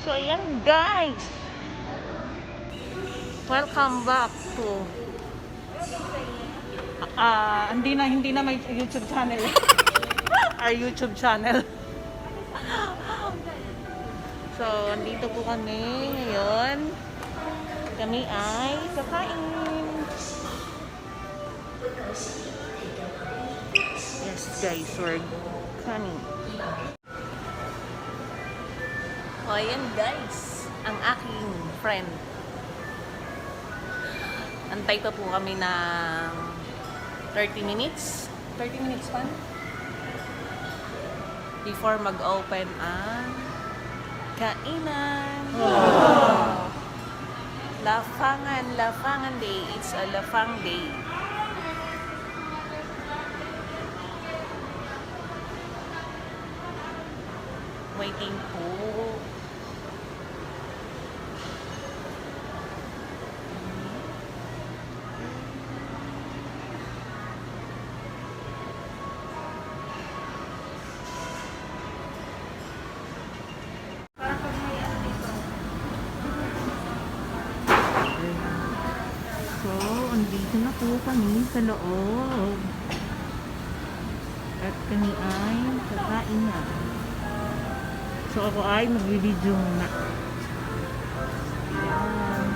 So, ayan guys. Welcome back to hindi na may YouTube channel. Our YouTube channel. So, andito po kami ngayon. Kami ay kakain. Yes guys, we're coming. O, ayan guys, ang aking friend. Antay pa po kami ng 30 minutes. 30 minutes pa? Before mag-open ang kainan. Oh. Lafangan day. It's a Lafang day. Waiting po. So, andito na po kami sa loob. At kami ay kakain na. So, ako ay mag-video na. Ayan.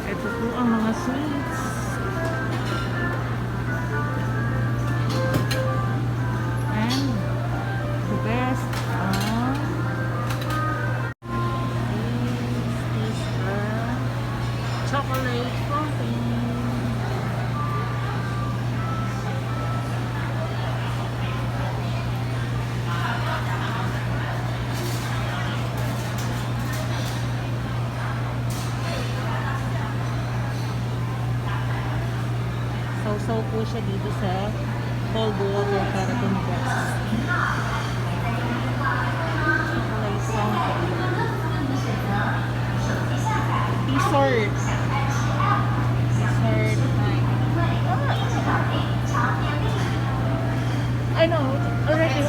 Ito po ang mga sweets. And the best is the chocolate fountain. Sausaw po siya dito sa cold water para tumigas. Chocolate fountain. Dessert. Dessert time. I know. Already.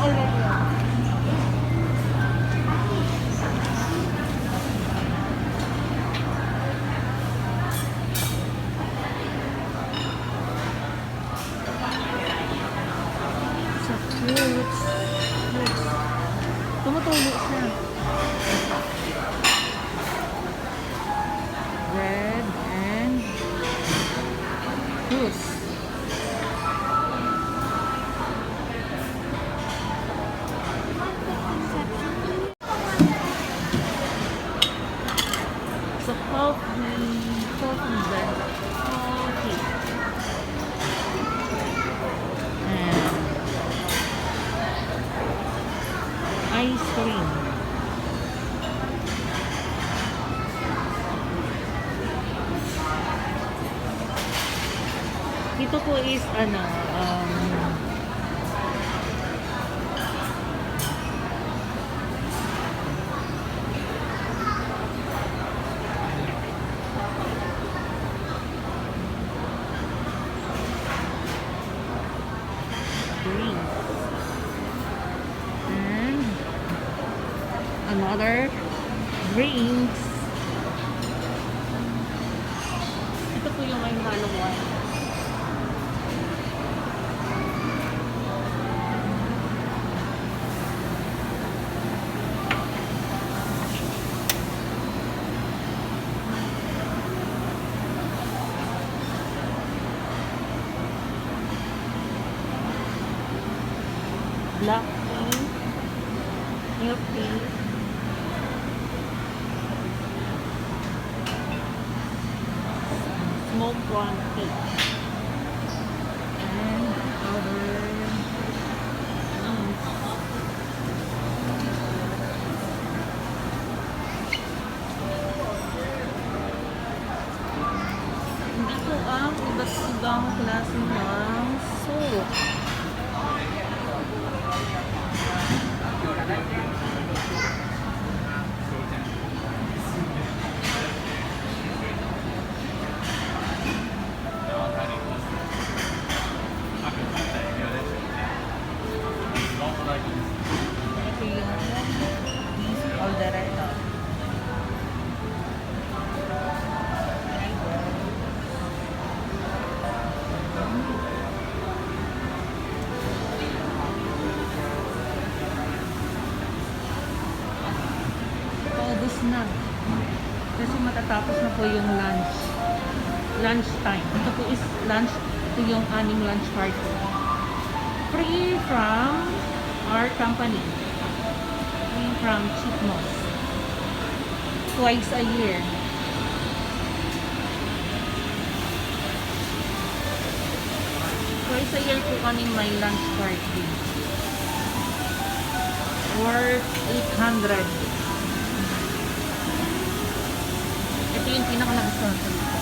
Fruits. Tumutulo siya. Bread and juice. So, coffee blend. Coffee. Ice cream. Ito po is drinks. Another drinks. Ito po yung may halong wine. Black tea, milk tea, smoked prawn cake, and other dito ang iba't ibang klase ng soup. na. Kasi matatapos na po yung lunch. Lunch time. Ito po is lunch. Ito yung aming lunch party. Free from our company. Free from Chipmos. Twice a year. Twice a year po kami may lunch party. Worth 800. Ito yung pinaka-nagustuhan ko dito.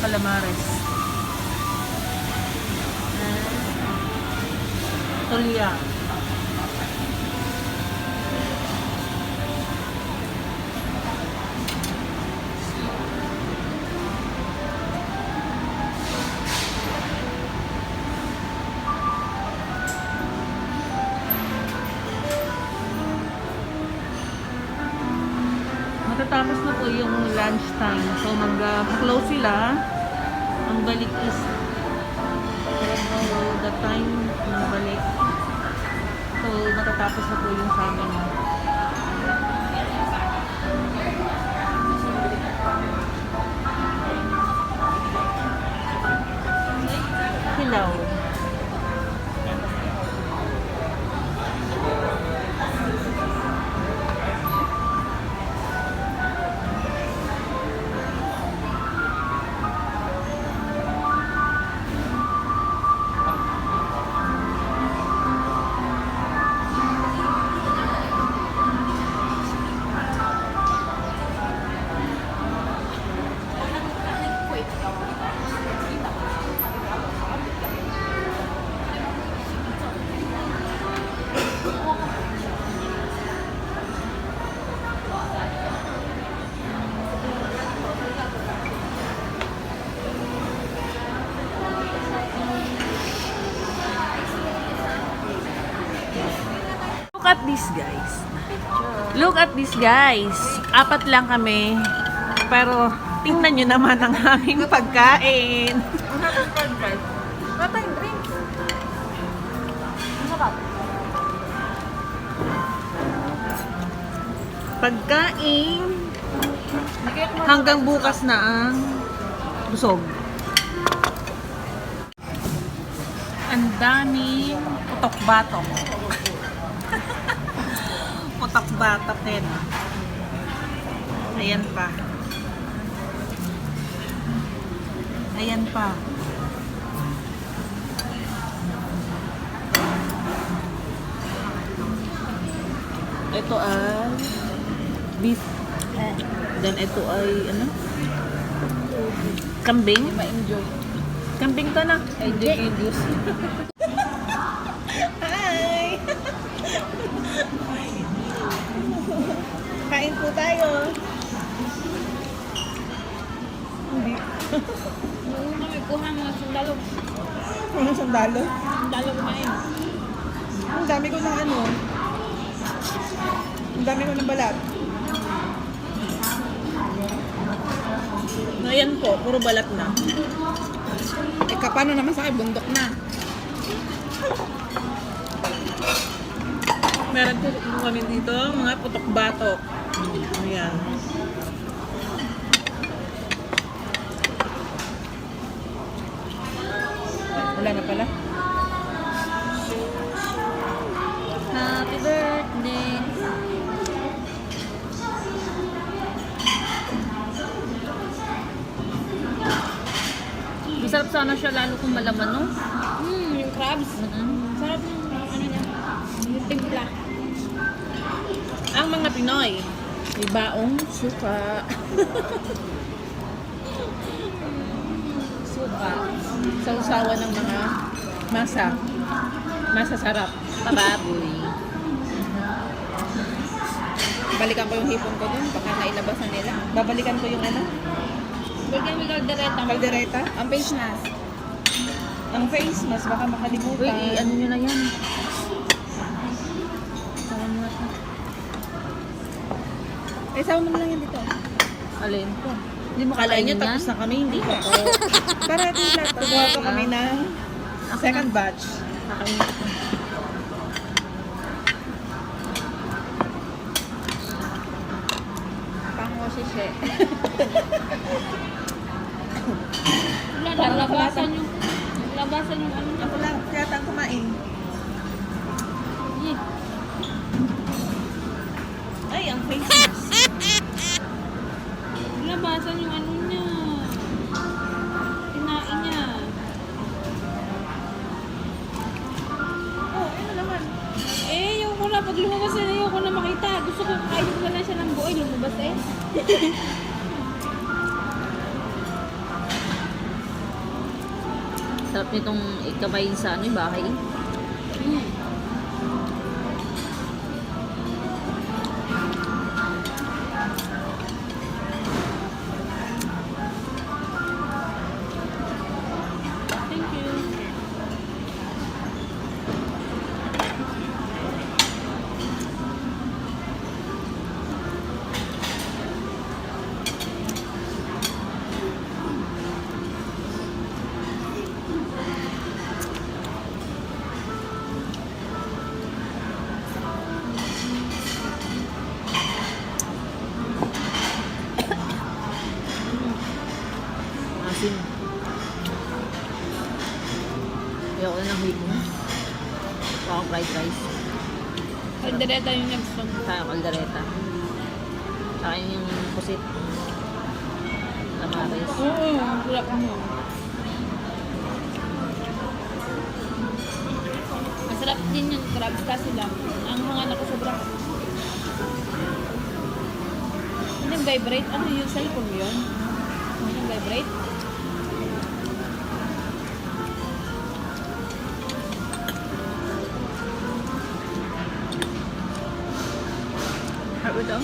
Calamares. Tulya. Matatapos na po yung lunch time. So mag-close sila. Ang balik is the time ng balik. So matatapos na po yung sa amin. Hello. Look at this, guys. Look at this, guys. Apat lang kami. Pero tingnan nyo naman ang aming pagkain. Pagkain. Hanggang bukas na ang busog. Ang daming putok-batok. Putok-batok din. Ayan pa. Ayan pa. Ito ay beef. Then ito ay ano? Kambing. Ma-enjoy. Kambing to na. Induce. Hi! Kain po tayo. Hindi. Noong kami kuha mga sundalo. Ano sandalo? Sundalo kumain. Ang dami ko ng ano. Ang dami ko ng balat. Ayan po, puro balat na. Eh, kapano naman sa akin, bundok na. Meron po kami dito, mga putok-batok. Ayan. Wala na pala. Happy birthday. Masarap sana siya lalo kung malaman, no? Yung crabs. Sarap ng ano niya. Yung timpla. Ang mga Pinoy, may baong suka. Suka. Sausawa ng mga masa. Masasarap. Pababoy. Balikan ko yung hipon ko dun. Baka nailabas na nila. Babalikan ko yung ano? Balikan mo yung kaldereta. Kaldereta. Ang face mask. Ang face mask, baka makalimutan. Uy, ano nyo na yan? Eh, sama mo na lang yan dito. Alin ko? Hindi mo Kala kalain nyo yan? tapos na kami, hindi pa po. Para at least kukuha pa kami ng second batch. Nakainit ko. mo si She. Wala, Parang labasan yung... Labasan yung ano niya. Ako lang, yata ang kumain. Eh, Ay, ang face mask. labasan yung ano niya. Kinain niya. Oh, ano naman? Eh, yung ko na, pag lumabas na yung ko na makita. Gusto ko kainin ko na siya ng buoy. Lumabas eh. Sarap nitong ikabayin sa ano, bahay. Hmm. Thank you. Asin. Ayoko na ng hipon. Baka fried rice. Kaldereta yung next one. Kaya kaldereta. Saka yung pusit. Tamares. Oo, wala pa mo. Masarap din yung crabs kasi lang. Ang hangan ako sobra. Ano yung vibrate? Ano yung cellphone mo yun? Ano yung vibrate? Harap ito?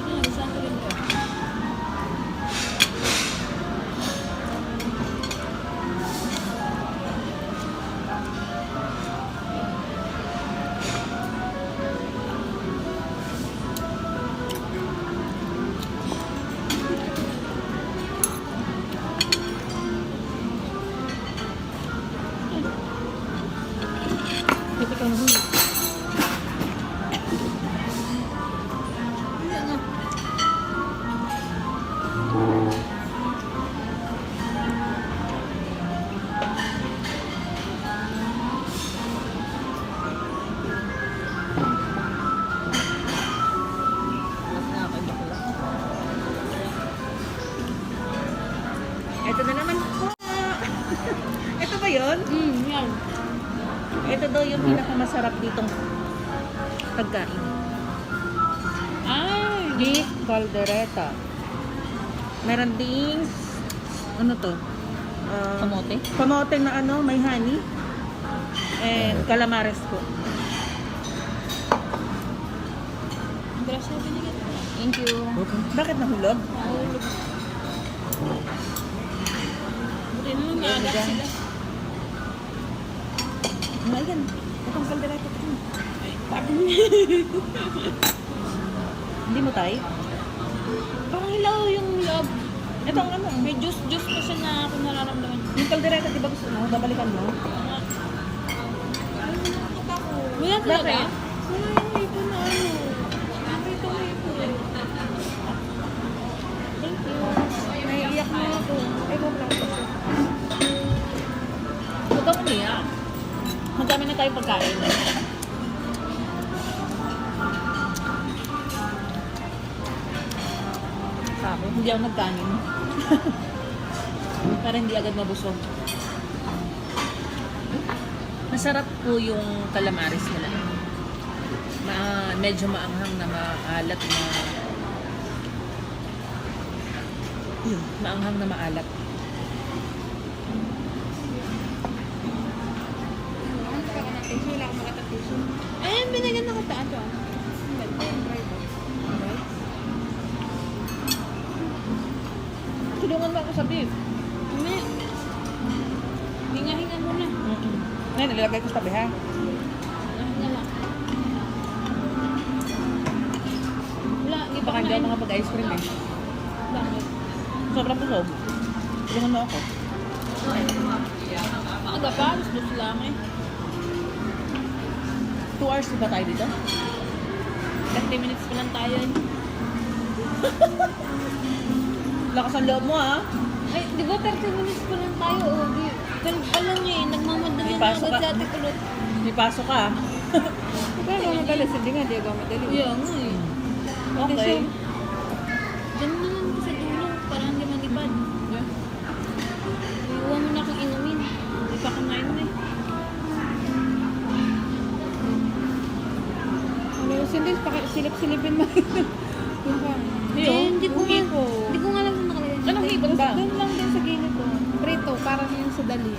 Ano, saan ko rin ko? Ito ka naman. Ano? Mas na kay bakla. Ito na naman po. Ito ba yun? Yan. Ito daw yung pinakamasarap ditong pagkain. Ay! Beef caldereta. Meron ding ano to? Kamote? Kamote na ano, may honey. And calamares po. Ang grasya binigyan ko. Thank you. Bakit nahulog? Mahulog. Buti na lang naagap sila. Ano yan? Itong caldereta ito. Ay, parang Hindi mo tayo? parang hilaw yung loob. Ito ang ano. May juice pa siya na ako nararamdaman. Yung caldereta, di ba gusto mo? Babalikan mo? Wala talaga? Bakit? Wala yung hipon na ano. Nakita ko hipon. Thank you. Naiiyak na ako. Ay, wag lang. Huwag kang umiyak. Madami na tayong pagkain. Sabi. Hindi ako nagkanin. Para hindi agad mabusog. Masarap po yung calamares nila. Medyo maanghang na maalat na maanghang na maalat. Eh, binigyan na kita ito. Tulungan mo ako sa beef. Hindi. Hinga-hinga muna. Ngayon, nilagay ko sa tabi ha. Hinga lang. Wala, hindi pa Baka hindi ako kumain. makapag-ice cream eh. Bakit? Sobrang busog. Tulungan mo ako. Maaga pa, gusto lang eh. 2 hours ba tayo dito? 30 minutes pa lang tayo eh. Lakas ang loob mo ah. Ay, di ba 30 minutes pa lang tayo? O, di. 12 pa lang eh. Nagmamadali May na pasok agad ka. sa ate kulot. May pasok ka. Pero madali, hindi nga, di ba madali? Yeah, nga eh. Okay. Diyan mo naman sa dulo, para hindi magipad. Iuwan mo na akong inumin. Hindi pa kumain na eh. Ano, sindis, silip-silipin mo. Yung pang. Hindi ko nga alam na nakalagay. Anong hipon ba? Doon lang din sa gilid ko. Prito, parang yung sa dali.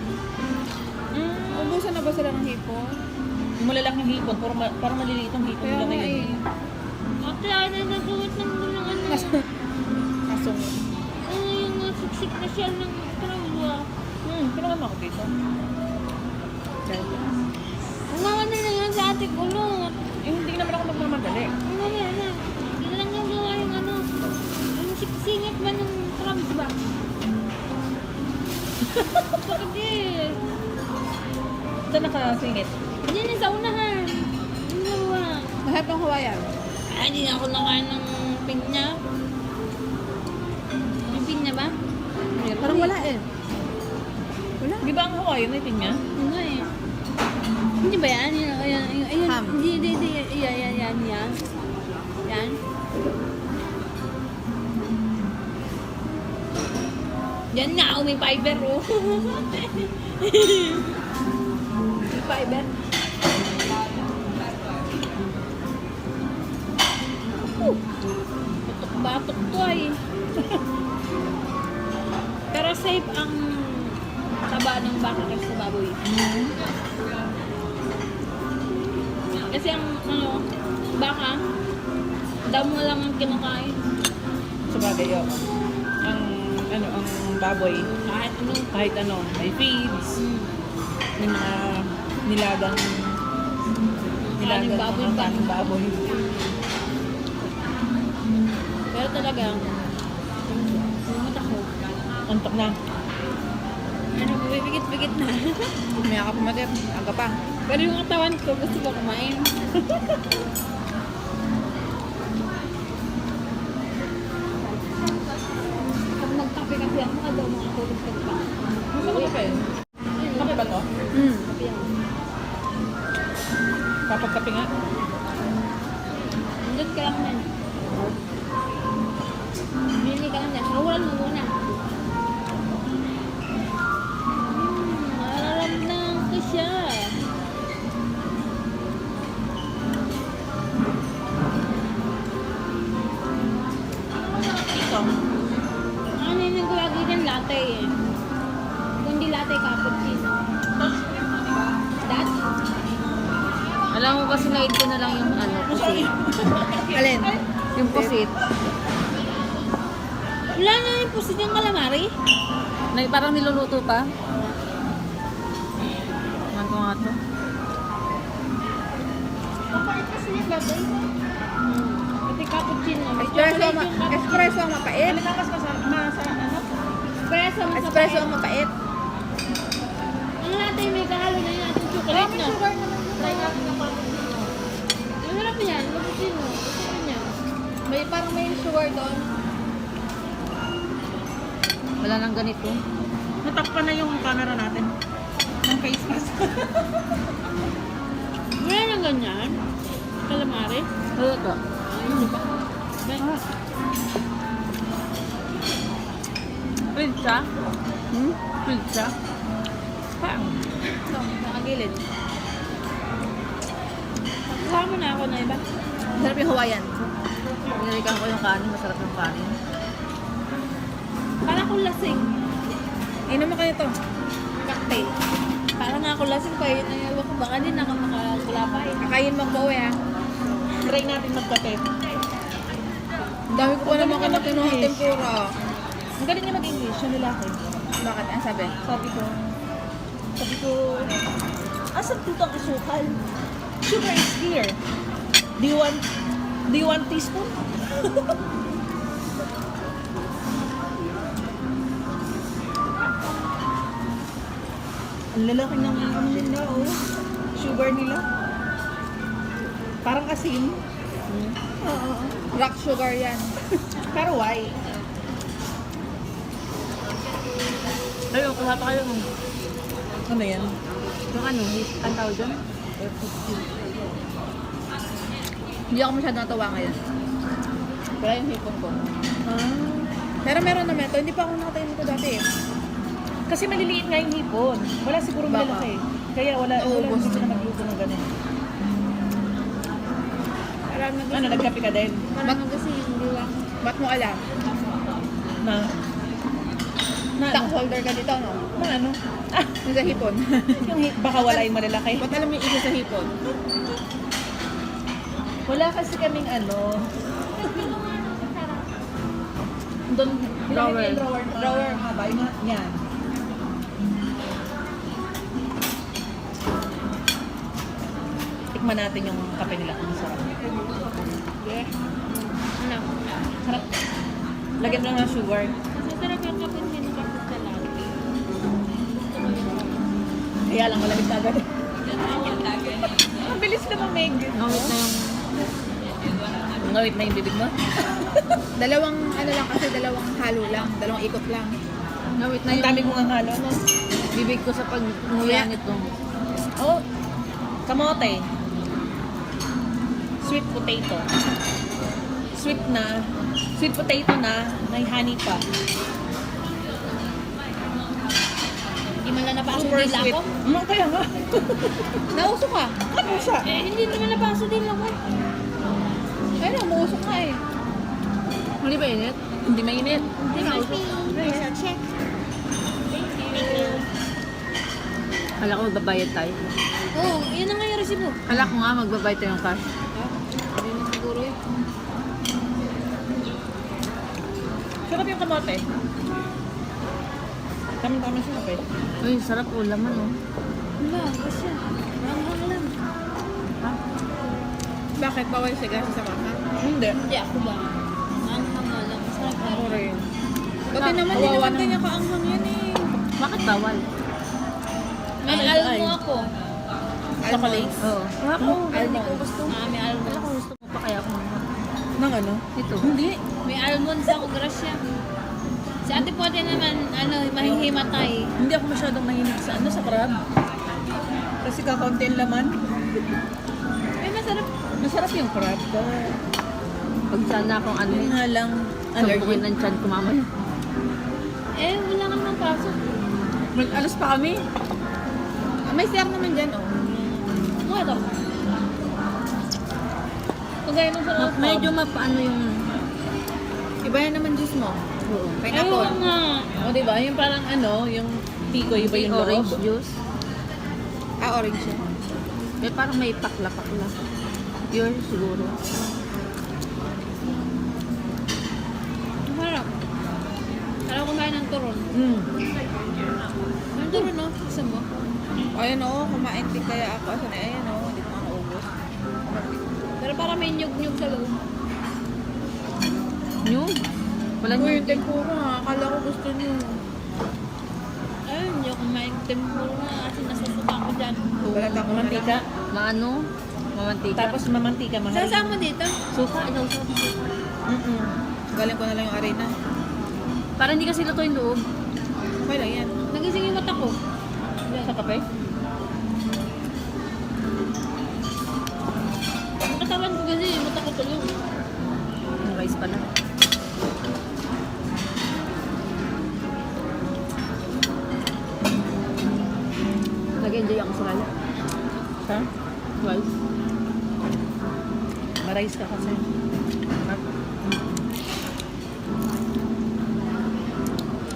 Ubusan na ba sila ng hipon? Yung malalaking hipon, parang maliliit ang hipon Kaya nila nga ngayon. eh. Ate, ay na nagawit ng ano. Kasungit. Ano yung siksik na shell ng trawa. Pinakama ako dito. Umaman na yan sa ate kulot. Hindi naman ako magmamadali. Ano yan na? Hindi na lang nagawa yung ano. Yung singit ba ng crabs ba? Bakit eh? Saan nakasingit? Diyan yung sa unahan. Ano nagawa? Mahal pang Hawaiian. Ay, hindi na ako nakain ng pinya. Yung pinya ba? Parang wala eh. Wala. Di ba ang Hawaiian na itin niya? Ano eh? Hindi ba yan? Ayan. Ham. Hindi. Yan. Yan. Yan nga, may fiber oh. May fiber. Batok to ay. Pero safe ang taba ng baka kasi sa baboy. Kasi ang ano, baka, damo lang ang kinakain. Sa bagay yun. Ang baboy, Kahit ano. may feeds, may mga nilagang Kaning baboy pa. kaning baboy. Pero talaga, lumot ako. Antok na. Ano, bibigit-bigit na. May ako pumatip. Aga pa. Pero yung katawan ko, gusto ko kumain. Pag nagkape kasi ako, daw mga tulog ka pa. Gusto ko kape. Kape ba to? Kape yan. Kapag-kape nga. Nandun ka lang yan. Bili ka lang yan. Sawalan mo muna. Nararamdaman ko siya. Ito. Ano yung nagwagi dyan? Latte eh. Kung hindi latte, cappuccino. That? Alam mo ba, sinaid ko na lang yung pusit. Alin? Yung pusit. Wala na yung pusit yung calamari. Parang niluluto pa. Ano ko nga to? Kapait kasi yung latte. Pati cappuccino. May Espresso, chocolate yung cappuccino. espresso ang mapait. Mas Espresso, mas Espresso mapait. ang mapait. Ang latte may kahalo na yun ating chocolate, no? Try natin ng cappuccino. Masarap yan, cappuccino. Gusto ko niya. Parang may sugar doon. Wala nang ganito. Natakpan na yung camera natin. Ng face mask. Wala nang ganyan. Calamari. Ano to? Ayun, di ba? Ben, Filled siya? Filled siya? Pang. ito, nakagilid. Kasama na ako na iba. Sarap yung Hawaiian. Pinalikan ko yung kanin. Masarap yung kanin. Parang akong lasing. Inom mo kayo to. Cocktail. Parang ako lasing pa yun. Ayaw ko baka din ako makakulapay. Kakain mo ang pauwi ah. Try natin magkape. Ang dami ko pa naman ka nakinuha ng tempura. Ang galing niya mag-English, yung lalaki. Bakit? Ang sabi? Sabi ko, asan dito ang asukal? Sugar is here. Do you want teaspoon? Ang lalaki ng ano nila, oh. Sugar nila. Parang asin. Oo. Rock sugar yan. Pero why? Ayun, kuha pa kayo. Ano yan? Yung ano, ang tawag dyan? Hindi ako masyado natuwa ngayon. Wala yung hipon ko. Ah. Pero meron naman ito. Hindi pa ako nakatayin nito dati eh. Kasi maliliit nga yung hipon. Wala siguro Baka. malalaki. Kaya wala Ubos hindi din. na magluto ng ganun. Alam na Ano, nagkape ka din? Ba't kasi hindi lang. Ba't mo alam? Na? Na Stock ano? holder ka dito, no? Na ano? Yung sa hipon. Baka wala yung malalaki. Ba't alam mo yung isa sa hipon? Wala kasi kaming ano. Doon, Drawer. Drawer. Drawer nga ba? Yung yan. Tikman natin yung kape nila. Ang sarap. Yeah. Ano? Sarap. Lagyan mo lang ng sugar. Masarap yung cappuccino kasi sa latte. Gusto ko yung Kaya lang malamig na agad. Ang bilis ka mamig. Ngawit na yung... Ngawit na yung bibig mo? Dalawang, ano lang kasi, dalawang halo lang. Dalawang ikot lang. Ngawit na Ang yung dami kong ang halo, no? bibig ko sa pag-nguya nito. Oh, kamote. Sweet potato. Sweet potato na, may honey pa. Hindi man lang napasok Super din lang sweet. ako. Kaya nga. Nauso ka. Ano siya? Eh, hindi naman napasok din lang ako. Ayun, umuusok ka eh. Hindi ba init? Hindi mainit. Hindi nauso. Check. Thank you. Kala ko magbabayad tayo. Oh, yun na nga yung resibo. Kala ko nga magbabayad tayo ng cash. Hindi na siguro yun. Sarap yung kamote. Tama-tama sarap eh. Uy, sarap po laman oh. Wala, kasi maranghang lang. Bakit bawal siya sa mama? Hindi. Hindi ako ba? Maranghang nga lang. Masarap Ako pero. rin. Pati naman, di kawawa naman naman. ganyan kaanghang yan eh. Bakit bawal? May Ay, almo ay. ako. Chocolate. Oo. Ako. Hindi ko gusto. May almond. Kala ko gusto mo pa kaya kung Nang ano? ito. Hindi. May almonds ako, grasya. Si Ate Pote naman, mahihimatay. Hindi ako masyadong mahilig sa ano, sa crab. Kasi kakaunti ang laman. Eh, masarap. Masarap yung crab. Pag sana akong ano Yun eh. nga lang. Sampukin ng tiyan ko mamaya. Eh, wala nga naman pasok. Mag-alas pa kami. May CR naman dyan, oh. Ano ito? Kagaya nung sa Medyo mapaano yung... Iba yan naman juice mo. Oo. Ayun Pineapple. nga. O, diba? Yung parang ano, yung tikoy ba yung orange loob? juice. Ah, orange yan. Eh, parang may pakla-pakla. Pure siguro. Masarap. Alam ko kumain ng turon. Mm. Yung turon, no? Gusto mo? Ayun, oh. Kumain din kaya ako. Asan na, ayun, oh. Hindi ko makaubos. Pero parang may nyug-nyug sa loob. New? Wala Uy, new. yung tempura, ha. Akala ko gusto niyo. Ayun, hindi ako kumain ng tempura kasi nasusuka ko dyan. Wala tang Mantika. Maano? Mamantika. Tapos mamantika, mahal. Sasama dito? suka. Ikaw suka. Mm-mm. Galing ko na lang yung arena. Para hindi kasi luto yung loob. Okay lang yan. Nagising yung mata ko. Sa kape? Ang katawan ko kasi, yung mata ko tulog. Yung rice pala. Nag-enjoy ako sa kala. Ha? Rice. Marais ka kasi.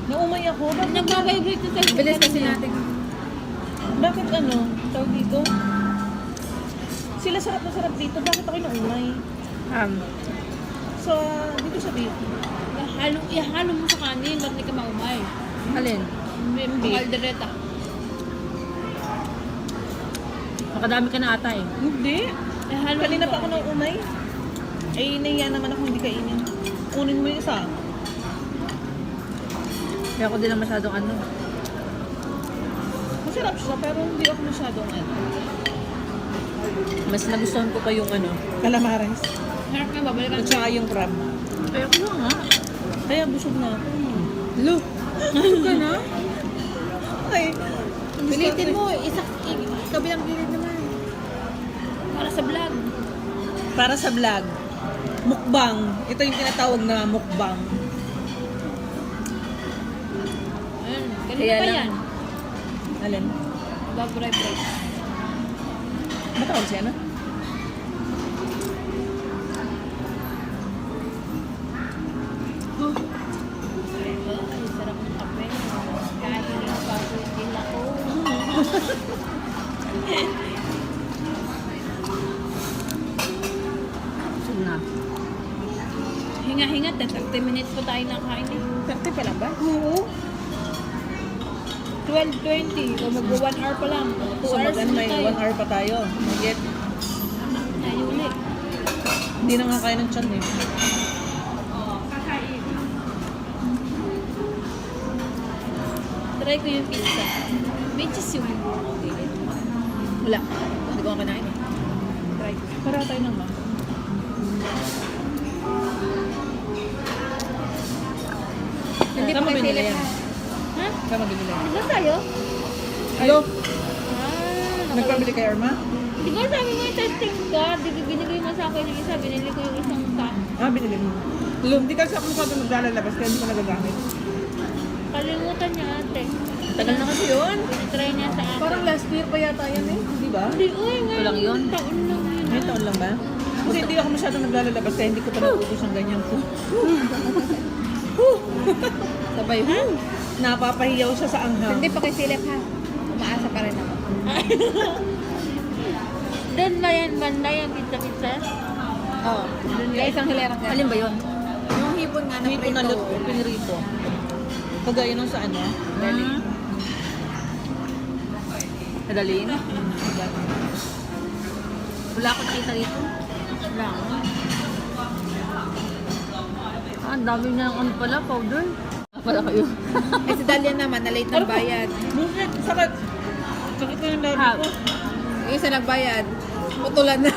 Naumay ako. Bakit, Nagbabibrate sa cellphone. Bilis kasi natin. bakit ano? Tawag dito? Sila sarap na sarap dito. Bakit ako naumay? So, dito sa dito. Ihalo mo sa kanin, ba't di ka maumay? Alin? Yung kaldereta. Makadami ka na ata eh. Hindi. Ihalo mo Kanina sa pa ako naumay. Eh, nahiya naman ako hindi kainin. Kunin mo yung isa. Kaya ako din lang masyadong ano. Masarap siya, pero hindi ako masyadong ano. Mas nagustuhan ko pa yung ano. Calamares. Harap na, babalikan At saka yung crab. Kaya ko nga. Kaya busog na ako. Lo. Busog ka na? Ay. Pilitin mo, kabilang gilid naman. Para sa vlog. Para sa vlog. Mukbang. Ito yung tinatawag na mukbang. Ayun, ganito Kaya pa lang. yan. Alin? Babray break. Matawag siya na? Ay, sarap ng kape. Kahit hindi ko bago yung dila ko. Busog na. Hinga-hinga, 30 minutes pa tayo nakain eh. 30 pa lang ba? Oo. 12:20. O mag-1 hour pa lang. 2 So hours mag-ano, na may tayo. 1 hour pa tayo. Yet, Ayuli. hindi na nga kaya ng tiyan eh. Try ko yung pizza. May cheese yung Wala. Hindi ko nga kinain eh. try ko. Para tayo naman. Hindi Saan pa mo kayo binili silip yan? ha? Ha? Saan mo binili? Diba tayo? Hello? Ah, Nagpabili kay Irma? Di ba sabi mo yung testing ka? Binigay mo sa akin yung isa. Binili ko yung isang pack. Ah, binili mo. Hello, hindi kasi ako masyado naglalabas kaya hindi ko nagagamit. Kalimutan niya ate. Tagal na kasi yun. Try niya sa akin. Parang last year pa yata yan eh. Di ba? Hindi, uy, ngayon. lang yun? Taon lang yun. Ngayon taon lang ba? Kasi hindi ako masyado naglalabas kaya hindi ko pa naubos ang ganyan ko. Sabay, ha? Napapahiyaw siya sa anghang. Hindi pa kayo silip ha. Umaasa pa rin ako. Doon ba yan, banda yung pizza-pizza? Oo. Kaya isang hilerang ganun. Alin ba yun? Yung hipon nga na Dito na prito. pinirito. Kagaya nung sa ano? Dali. Madaliin. Wala akong kita dito. Wala. Ah, ang dami na ng ano pala, powder. Ah, pala kayo. Eh si Dalian naman, na late ng bayad. Bullshit! Sakit! Sakit na yung labi Ha. ko. Yung isa nagbayad, putulan na.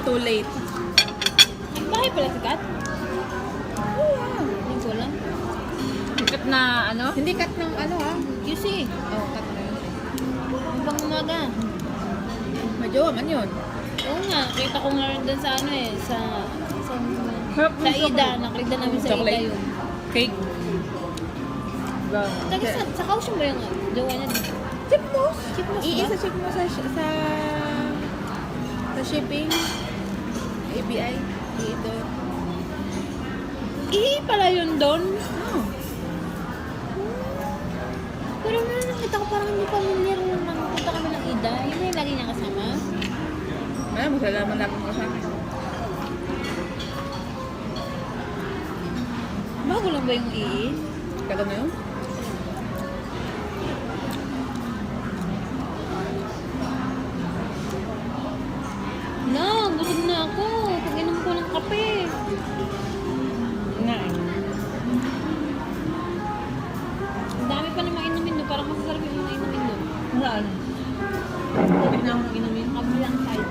Too late. Bahay pala sikat? Hindi ko alam. Sikat na ano? Hindi cut ng ano ha. You see, Oh, cut na yun. hanggang umaga. Majowa man yun. Oo nga, kita ko nga rin doon sa ano eh, sa Harap sa Ida, nakita namin sa Ida Chocolate. yun. Cake. Taga sa Kaohsiung ba yung jowa niya dito? Chipmos. Chipmos ba? Iisa chipmos sa shipping. ABI. Dito. Pala yun doon. Oh. Pero na nakita ko parang hindi familiar nung nakapunta kami ng Ida. Yun na yung lagi niya kasama. Ay, masalaman lang mo sa akin. Bago lang ba yung Tagal na yun? No, busog na ako. Pag inom ko ng kape. Nga eh. Ang dami pa namang inumin doon. Parang masasarap yung mga inumin doon. Saan? Hindi na akong inumin. Kabilang side.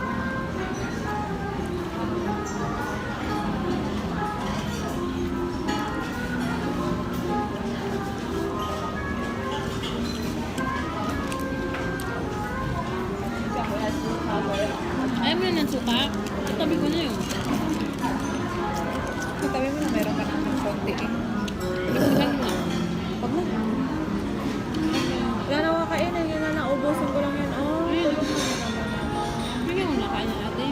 Ayaw mo na ng suka? Itabi ko na yun. Katabi mo na meron ka ng konti eh. Itabi na. Huwag na. Wala na ako kainin. Yun na naubusin ko lang yan. Oh, tulog mo na naman. Bigyan mo na kaya na ate.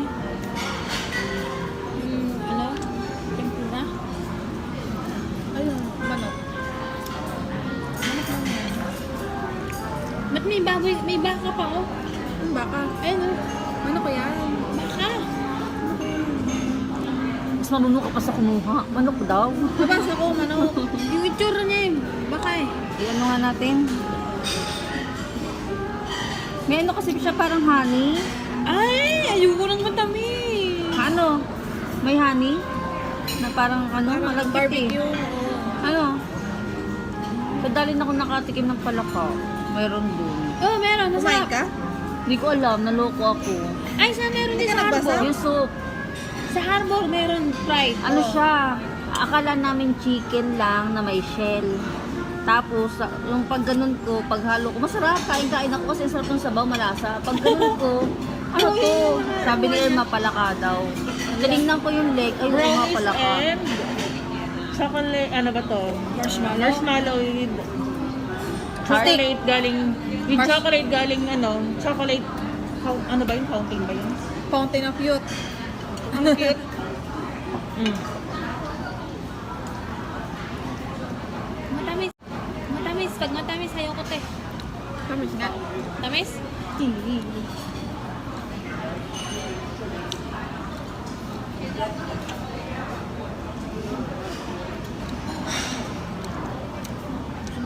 Ano? Tempura? Ayun, manok. Manok lang yan. Ba't may baboy? May baka pa oh. Ang baka. Ayun oh. Manok ko yan. Baka. Mas marunong ka pa sa kumuha. Manok daw. Nabasa ko, manok. Yung itsura niya eh. Baka eh. I-ano nga natin. May ano kasi siya parang honey. Ay! Ayoko ng matamis. Ano? May honey? Na parang ano? Malagkit Barbecue. eh. Oo. Ano? Padalin ako nakatikim ng palaka. Mayroon dun. Oh, meron. Kumain Nasa... ka? Hindi ko alam. Naloko ako. Ay, sa meron din Hindi ka sa nagbasa? harbor. Yung soup. Sa Harbor, meron fried. Ano siya, akala namin chicken lang na may shell. Tapos, yung pag ganun ko, pag halo ko, masarap, kain-kain ako kasi sarap ng sabaw, malasa. Pag ganun ko, ano to? Sabi ni Irma, palaka daw. Tinignan ko yung leg, ay, mga Brownies palaka. and chocolate, ano ba to? Marshmallow. Marshmallow with chocolate galing, with chocolate galing chocolate, ano ba yun? Fountain ba yun? Fountain of Youth. Ang cute. Mm. Matamis. Matamis. Pag matamis, ayaw ko, te. Tamis nga. Tamis?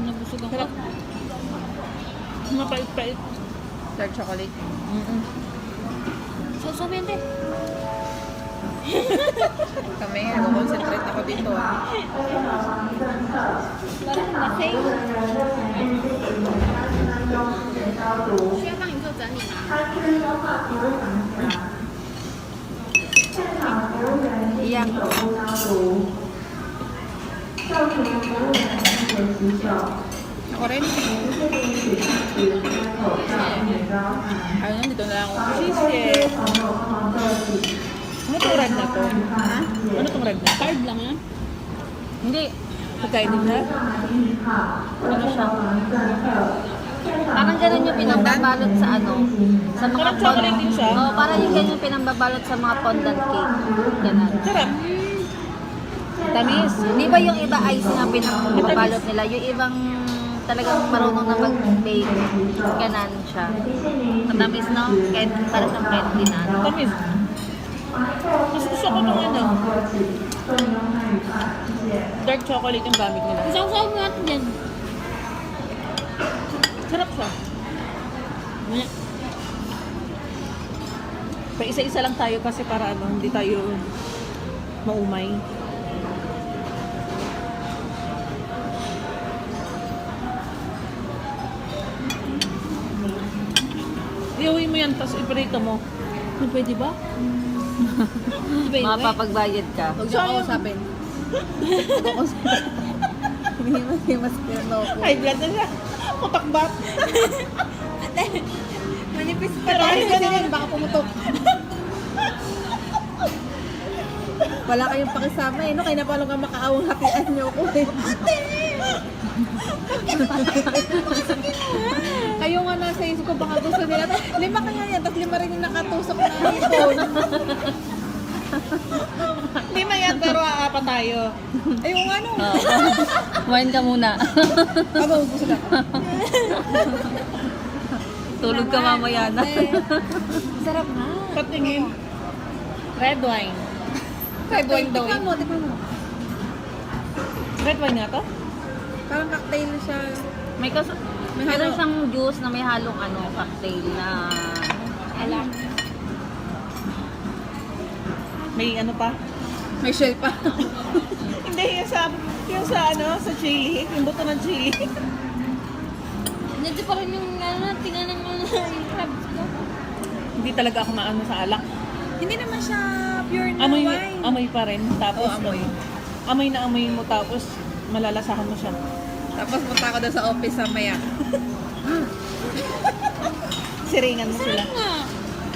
Nabusog ako. Sarap. Mapait-pait. Dark chocolate. Mm-mm. So, mente. Kami, nag-concentrate ako dito ah. Parang lasing. Siya bang ikaw dyan Iyak. Ako rin. Ayun, dito na lang ako. Cheese. Ano tong red na to? Ha? Ano tong red na? Card lang yan. Hindi, Pagkain din na? ano siya? Parang ganun yung pinambabalot sa sa mga Parang chocolate din siya? Oo, parang yung ganun yung pinambabalot sa mga fondant cake. Ganun. Sarap. Tamis. Di ba yung iba ice na pinambabalot nila? Yung ibang talagang marunong na mag-bake. Ganon siya. Matamis, no? Para siyang candy na. Tamis. Mas gusto ko nung dark chocolate yung gamit nila. Isaw-saw mo natin yan. Sarap siya. Pa isa-isa lang tayo kasi para hindi tayo maumay. Iuwi mo yan, tapos iprito mo. Pwede ba? Pwede ba? Mapapagbayad ka. Huwag niyo ako usapin. Hindi mas pinano ako. High blood na siya. Putakbat. Manipis pa Pero tayo ayun kasi naman. yun, baka pumutok. Wala kayong pakisama eh, no? Kaya na paano ka makaawang hatian niyo ko eh. Kayo nga nasa isip ko, baka gusto nila. 5 kaya yan, tapos 5 rin yung nakatusok na hipon. 5 yan, pero 4 tayo. Ayun nga no. Kumain ka muna. Aba, gusto na. Tulog ka mamaya na. Sarap na. Patingin. Red wine. Red wine daw. Tikman mo, tikman mo. Red wine nga to? Parang cocktail siya. May May meron halo. siyang juice na may halong cocktail na Alam. May ano pa? May shell pa. Hindi, sa chili. Yung buto ng chili. Nandiyo pa rin yung tingnan ng yung crabs ko. Hindi talaga ako maano sa alak. Hindi naman siya pure na Amoy, wine. amoy pa rin. Tapos, Oo, amoy. Amoy na amoy mo, tapos malalasahan mo siya. Tapos punta ako doon sa office sa maya. Siringan mo sila. Nga.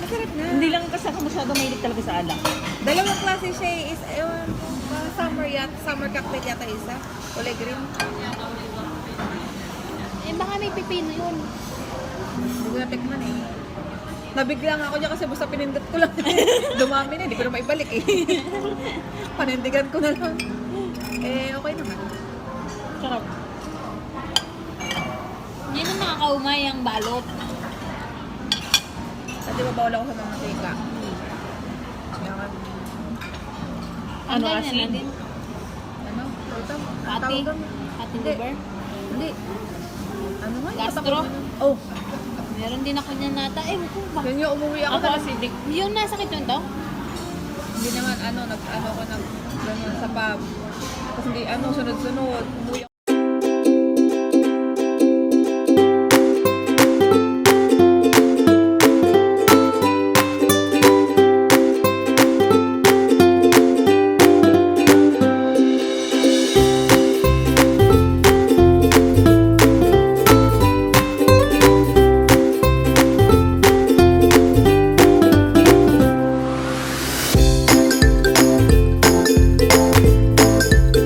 Masarap na. Hindi lang kasi ako masyado mahilig talaga sa alak. Dalawang klase siya eh. Is, summer cocktail yata isa. Kulay green. Eh, baka may pipino yun. Hindi ko natikman eh. Nabigla nga ako dyan kasi basta pinindot ko lang. Dumami na, hindi ko na maibalik eh. Panindigan ko na lang. Eh, okay naman. Sarap. Hindi na makakaumay ang balot. Kasi babawal ako sa mga tika. Yan. Ano, Tanggal na asin? natin. Ano? Ito? Pati. Tawag kami. Pati Hindi. liver. Hindi. Ano nga? Gastro? Oh, Meron din ako niyan nata. Eh, kung ba? yun yung umuwi ako. Ako acidic. Yung nasakit yun to? Hindi naman, nag-ano ko ganyan sa pub. Tapos hindi, sunod-sunod. Umuwi